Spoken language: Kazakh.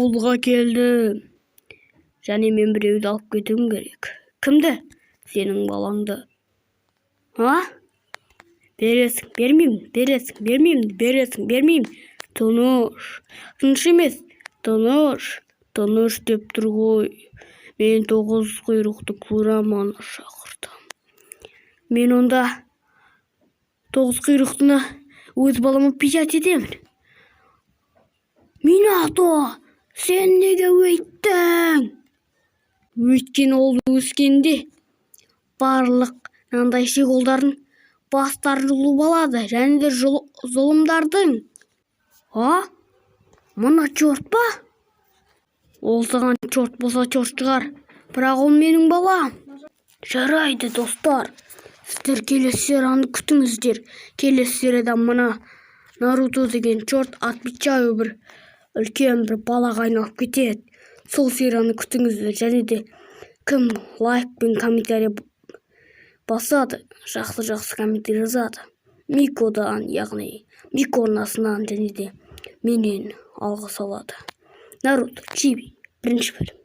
ауылға келдім. Және мен біреуді алып кетуім керек. Кімді? Сенің балаңды. А? Бересің, бермеймін, бересің, бермеймін, бересің, бермеймін. Тыныш. Тыныш емес. Тыныш. Тыныш деп тұр ғой. Мен 9 құйрықты Кураманы шақырдым. Мен онда 9 құйрықтыны өз балама печать етемін. Минато, сен неге өйттің? Өйткен ол өскенде барлық мынандай шиғылдардың бастарын жұлып алады, және де зұлымдардың. А? Мына чорт па? Ол саған чорт болса чорт шығар, бірақ ол менің балам. Жарайды, достар. Сіздер келесі серияны күтіңіздер. Келесі серияда мына Наруто деген чорт отвечаю бір үлкен бір балаға айналып кетеді. Сол серияны күтіңіздер. Және де кім лайк пен комментарий басады, жақсы комментарий жазады. Микодан, яғни Мико арнасынан және де менен алғыс алады. Наруто, Чиби, 1-ші бөлім.